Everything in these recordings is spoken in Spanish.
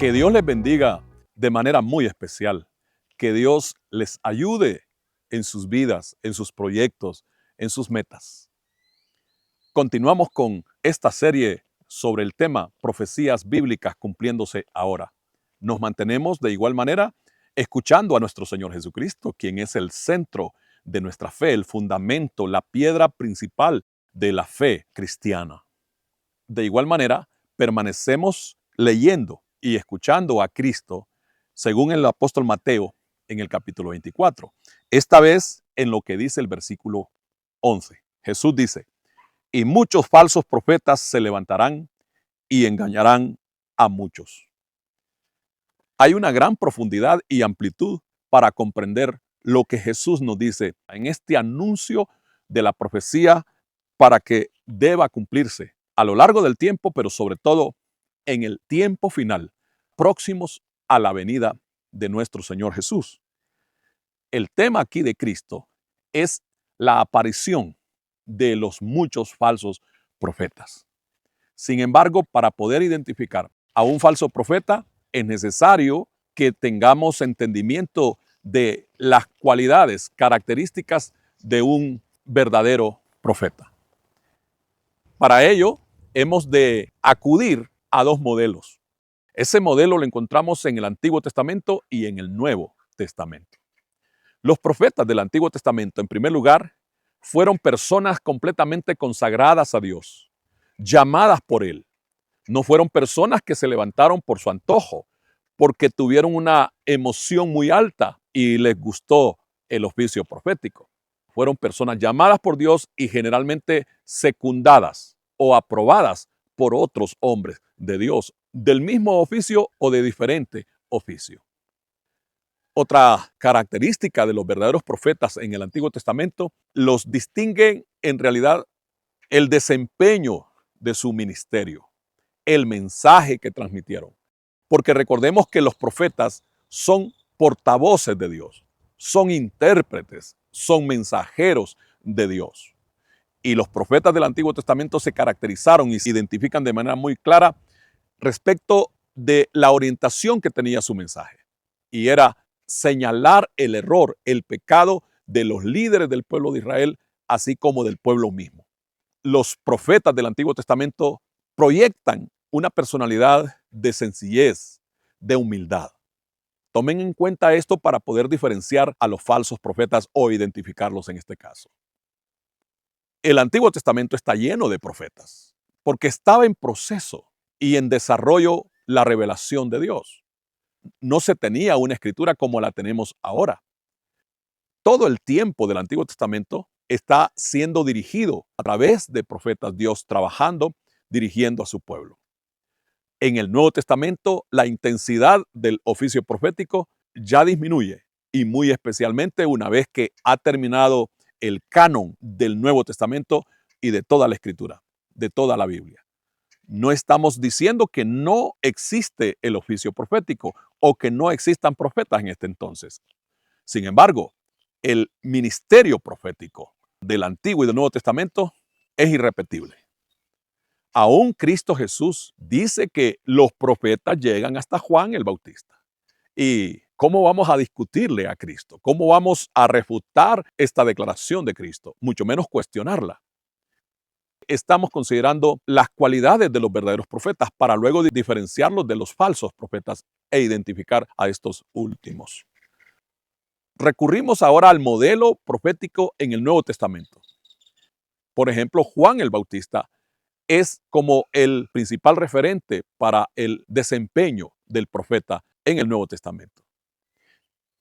Que Dios les bendiga de manera muy especial. Que Dios les ayude en sus vidas, en sus proyectos, en sus metas. Continuamos con esta serie sobre el tema profecías bíblicas cumpliéndose ahora. Nos mantenemos de igual manera escuchando a nuestro Señor Jesucristo, quien es el centro de nuestra fe, el fundamento, la piedra principal de la fe cristiana. De igual manera, permanecemos leyendo y escuchando a Cristo, según el apóstol Mateo en el capítulo 24. Esta vez en lo que dice el versículo 11. Jesús dice, y muchos falsos profetas se levantarán y engañarán a muchos. Hay una gran profundidad y amplitud para comprender lo que Jesús nos dice en este anuncio de la profecía para que deba cumplirse a lo largo del tiempo, pero sobre todo en el tiempo final, próximos a la venida de nuestro Señor Jesús. El tema aquí de Cristo es la aparición de los muchos falsos profetas. Sin embargo, para poder identificar a un falso profeta, es necesario que tengamos entendimiento de las cualidades, características de un verdadero profeta. Para ello, hemos de acudir a dos modelos. Ese modelo lo encontramos en el Antiguo Testamento y en el Nuevo Testamento. Los profetas del Antiguo Testamento, en primer lugar, fueron personas completamente consagradas a Dios, llamadas por Él. No fueron personas que se levantaron por su antojo, porque tuvieron una emoción muy alta y les gustó el oficio profético. Fueron personas llamadas por Dios y generalmente secundadas o aprobadas por otros hombres de Dios, del mismo oficio o de diferente oficio. Otra característica de los verdaderos profetas en el Antiguo Testamento los distingue en realidad el desempeño de su ministerio, el mensaje que transmitieron. Porque recordemos que los profetas son portavoces de Dios, son intérpretes, son mensajeros de Dios. Y los profetas del Antiguo Testamento se caracterizaron y se identifican de manera muy clara respecto de la orientación que tenía su mensaje. Y era señalar el error, el pecado de los líderes del pueblo de Israel, así como del pueblo mismo. Los profetas del Antiguo Testamento proyectan una personalidad de sencillez, de humildad. Tomen en cuenta esto para poder diferenciar a los falsos profetas o identificarlos en este caso. El Antiguo Testamento está lleno de profetas, porque estaba en proceso y en desarrollo la revelación de Dios. No se tenía una escritura como la tenemos ahora. Todo el tiempo del Antiguo Testamento está siendo dirigido a través de profetas, Dios trabajando, dirigiendo a su pueblo. En el Nuevo Testamento, la intensidad del oficio profético ya disminuye, y muy especialmente una vez que ha terminado el canon del Nuevo Testamento y de toda la Escritura, de toda la Biblia. No estamos diciendo que no existe el oficio profético o que no existan profetas en este entonces. Sin embargo, el ministerio profético del Antiguo y del Nuevo Testamento es irrepetible. Aún Cristo Jesús dice que los profetas llegan hasta Juan el Bautista. ¿Y cómo vamos a discutirle a Cristo? ¿Cómo vamos a refutar esta declaración de Cristo? Mucho menos cuestionarla. Estamos considerando las cualidades de los verdaderos profetas para luego diferenciarlos de los falsos profetas e identificar a estos últimos. Recurrimos ahora al modelo profético en el Nuevo Testamento. Por ejemplo, Juan el Bautista es como el principal referente para el desempeño del profeta en el Nuevo Testamento.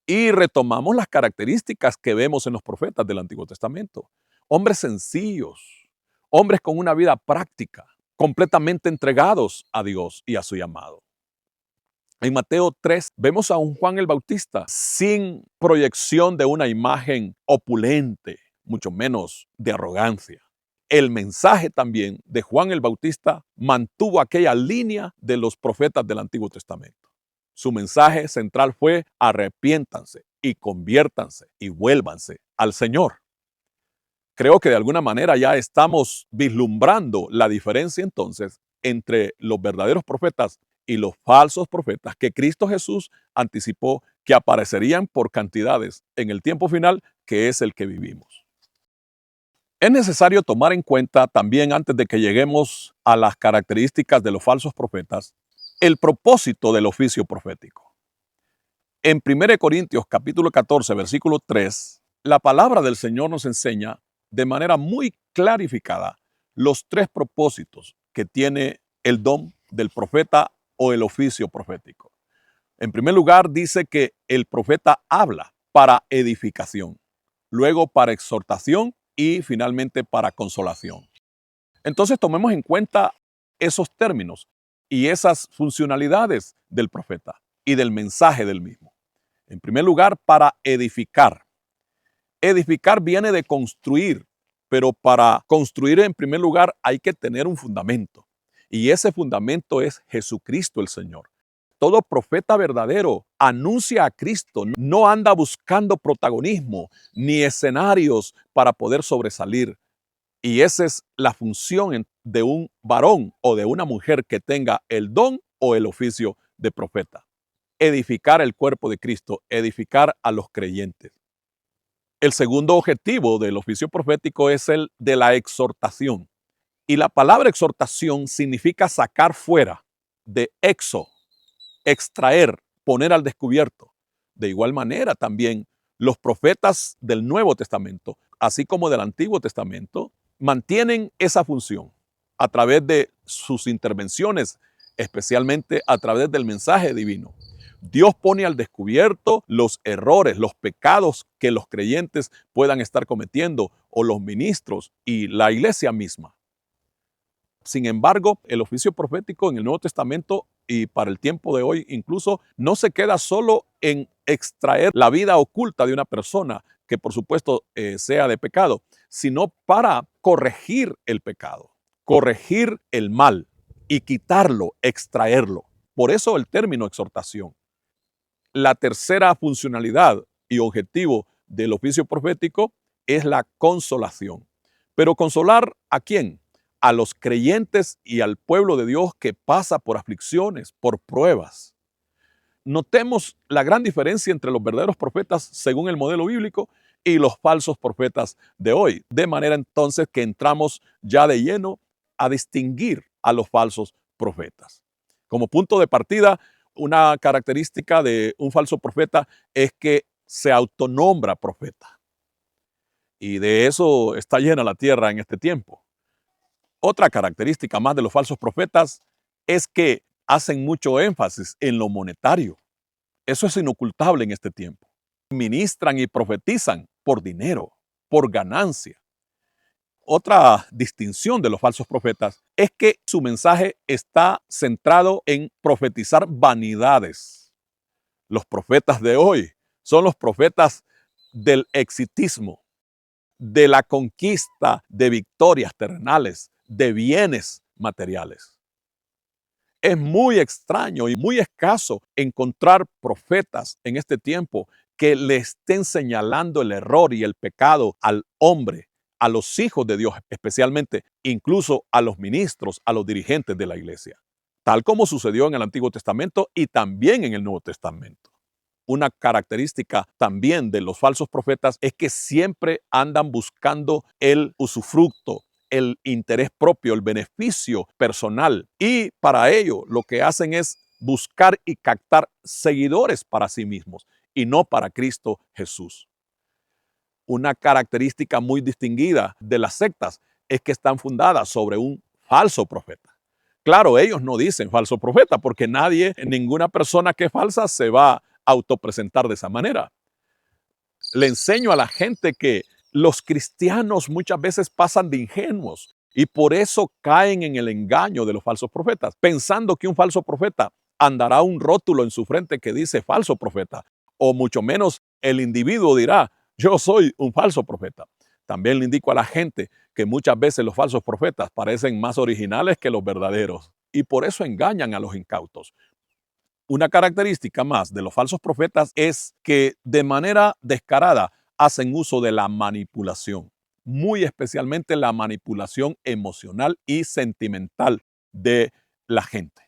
Y retomamos las características que vemos en los profetas del Antiguo Testamento. Hombres sencillos, hombres con una vida práctica, completamente entregados a Dios y a su llamado. En Mateo 3 vemos a un Juan el Bautista sin proyección de una imagen opulente, mucho menos de arrogancia. El mensaje también de Juan el Bautista mantuvo aquella línea de los profetas del Antiguo Testamento. Su mensaje central fue: arrepiéntanse y conviértanse y vuélvanse al Señor. Creo que de alguna manera ya estamos vislumbrando la diferencia entonces entre los verdaderos profetas y los falsos profetas que Cristo Jesús anticipó que aparecerían por cantidades en el tiempo final, que es el que vivimos. Es necesario tomar en cuenta también, antes de que lleguemos a las características de los falsos profetas, el propósito del oficio profético. En 1 Corintios capítulo 14, versículo 3, la palabra del Señor nos enseña de manera muy clarificada los tres propósitos que tiene el don del profeta o el oficio profético. En primer lugar, dice que el profeta habla para edificación, luego para exhortación y finalmente para consolación. Entonces tomemos en cuenta esos términos y esas funcionalidades del profeta y del mensaje del mismo. En primer lugar, para edificar. Edificar viene de construir, pero para construir en primer lugar hay que tener un fundamento. Y ese fundamento es Jesucristo el Señor. Todo profeta verdadero anuncia a Cristo, no anda buscando protagonismo ni escenarios para poder sobresalir. Y esa es la función de un varón o de una mujer que tenga el don o el oficio de profeta. Edificar el cuerpo de Cristo, edificar a los creyentes. El segundo objetivo del oficio profético es el de la exhortación. Y la palabra exhortación significa sacar fuera, de extraer, poner al descubierto. De igual manera también los profetas del Nuevo Testamento, así como del Antiguo Testamento, mantienen esa función a través de sus intervenciones, especialmente a través del mensaje divino. Dios pone al descubierto los errores, los pecados que los creyentes puedan estar cometiendo, o los ministros y la iglesia misma. Sin embargo, el oficio profético en el Nuevo Testamento y para el tiempo de hoy incluso no se queda solo en extraer la vida oculta de una persona, que por supuesto sea de pecado, sino para corregir el pecado, corregir el mal y quitarlo, extraerlo. Por eso el término exhortación. La tercera funcionalidad y objetivo del oficio profético es la consolación. Pero ¿consolar a quién? A los creyentes y al pueblo de Dios que pasa por aflicciones, por pruebas. Notemos la gran diferencia entre los verdaderos profetas según el modelo bíblico y los falsos profetas de hoy. De manera entonces que entramos ya de lleno a distinguir a los falsos profetas. Como punto de partida, una característica de un falso profeta es que se autonombra profeta. Y de eso está llena la tierra en este tiempo. Otra característica más de los falsos profetas es que hacen mucho énfasis en lo monetario. Eso es inocultable en este tiempo. Ministran y profetizan por dinero, por ganancia. Otra distinción de los falsos profetas es que su mensaje está centrado en profetizar vanidades. Los profetas de hoy son los profetas del exitismo, de la conquista de victorias terrenales, de bienes materiales. Es muy extraño y muy escaso encontrar profetas en este tiempo que le estén señalando el error y el pecado al hombre, a los hijos de Dios, especialmente incluso a los ministros, a los dirigentes de la iglesia, tal como sucedió en el Antiguo Testamento y también en el Nuevo Testamento. Una característica también de los falsos profetas es que siempre andan buscando el usufructo, el interés propio, el beneficio personal. Y para ello lo que hacen es buscar y captar seguidores para sí mismos y no para Cristo Jesús. Una característica muy distinguida de las sectas es que están fundadas sobre un falso profeta. Claro, ellos no dicen falso profeta porque ninguna persona que es falsa se va a autopresentar de esa manera. Le enseño a la gente que los cristianos muchas veces pasan de ingenuos y por eso caen en el engaño de los falsos profetas, pensando que un falso profeta andará un rótulo en su frente que dice falso profeta, o mucho menos el individuo dirá, yo soy un falso profeta. También le indico a la gente que muchas veces los falsos profetas parecen más originales que los verdaderos y por eso engañan a los incautos. Una característica más de los falsos profetas es que de manera descarada hacen uso de la manipulación, muy especialmente la manipulación emocional y sentimental de la gente.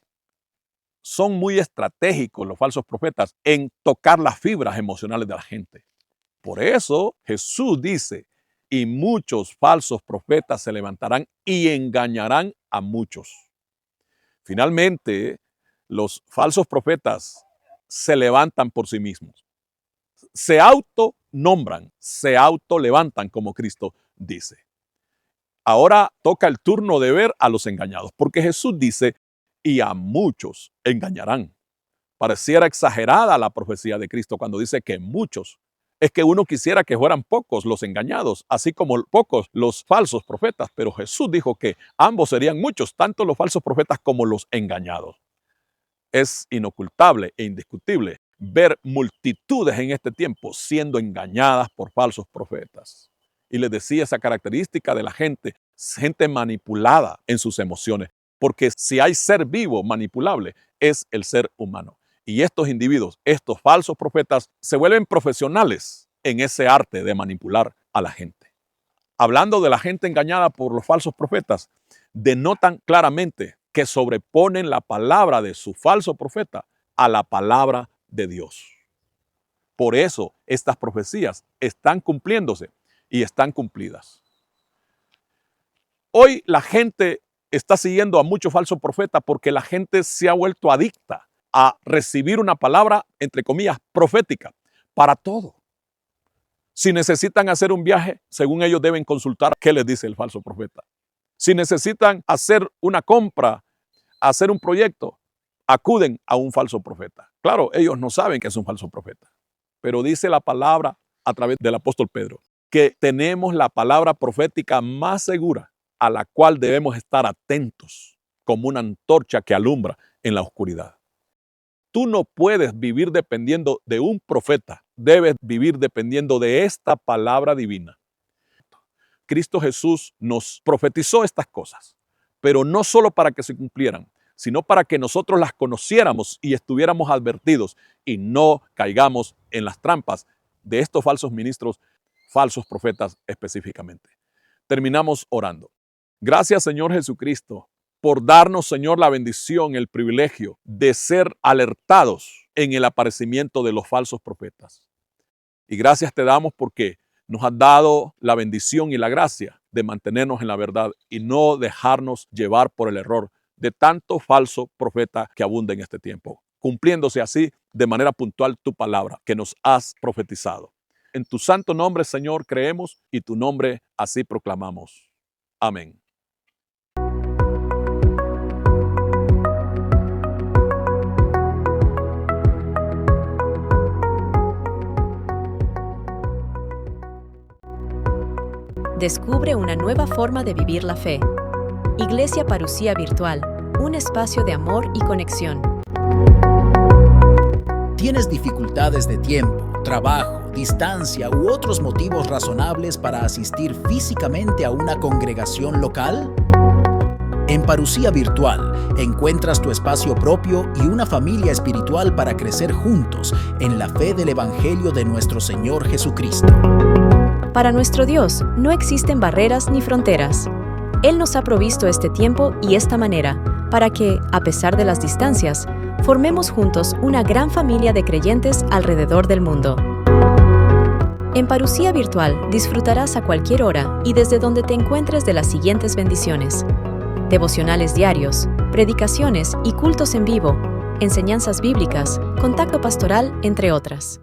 son muy estratégicos los falsos profetas en tocar las fibras emocionales de la gente. Por eso Jesús dice, y muchos falsos profetas se levantarán y engañarán a muchos. Finalmente, los falsos profetas se levantan por sí mismos. Se autonombran, se autolevantan, como Cristo dice. Ahora toca el turno de ver a los engañados, porque Jesús dice, y a muchos engañarán. Pareciera exagerada la profecía de Cristo cuando dice que muchos. Es que uno quisiera que fueran pocos los engañados, así como pocos los falsos profetas, pero Jesús dijo que ambos serían muchos, tanto los falsos profetas como los engañados. Es inocultable e indiscutible ver multitudes en este tiempo siendo engañadas por falsos profetas. Y les decía esa característica de la gente manipulada en sus emociones, porque si hay ser vivo manipulable, es el ser humano. Y estos individuos, estos falsos profetas, se vuelven profesionales en ese arte de manipular a la gente. Hablando de la gente engañada por los falsos profetas, denotan claramente que sobreponen la palabra de su falso profeta a la palabra de Dios. Por eso estas profecías están cumpliéndose y están cumplidas. Hoy la gente está siguiendo a muchos falsos profetas porque la gente se ha vuelto adicta a recibir una palabra, entre comillas, profética para todo. Si necesitan hacer un viaje, según ellos deben consultar qué les dice el falso profeta. Si necesitan hacer una compra, hacer un proyecto, acuden a un falso profeta. Claro, ellos no saben que es un falso profeta, pero dice la palabra a través del apóstol Pedro que tenemos la palabra profética más segura a la cual debemos estar atentos como una antorcha que alumbra en la oscuridad. Tú no puedes vivir dependiendo de un profeta, debes vivir dependiendo de esta palabra divina. Cristo Jesús nos profetizó estas cosas, pero no solo para que se cumplieran, sino para que nosotros las conociéramos y estuviéramos advertidos y no caigamos en las trampas de estos falsos ministros, falsos profetas específicamente. Terminamos orando. Gracias, Señor Jesucristo, por darnos, Señor, la bendición, el privilegio de ser alertados en el aparecimiento de los falsos profetas. Y gracias te damos porque nos has dado la bendición y la gracia de mantenernos en la verdad y no dejarnos llevar por el error de tanto falso profeta que abunda en este tiempo, cumpliéndose así de manera puntual tu palabra que nos has profetizado. En tu santo nombre, Señor, creemos y tu nombre así proclamamos. Amén. Descubre una nueva forma de vivir la fe. Iglesia Parucía Virtual, un espacio de amor y conexión. ¿Tienes dificultades de tiempo, trabajo, distancia u otros motivos razonables para asistir físicamente a una congregación local? En Parucía Virtual encuentras tu espacio propio y una familia espiritual para crecer juntos en la fe del Evangelio de nuestro Señor Jesucristo. Para nuestro Dios no existen barreras ni fronteras. Él nos ha provisto este tiempo y esta manera para que, a pesar de las distancias, formemos juntos una gran familia de creyentes alrededor del mundo. En Parucía Virtual disfrutarás a cualquier hora y desde donde te encuentres de las siguientes bendiciones: devocionales diarios, predicaciones y cultos en vivo, enseñanzas bíblicas, contacto pastoral, entre otras.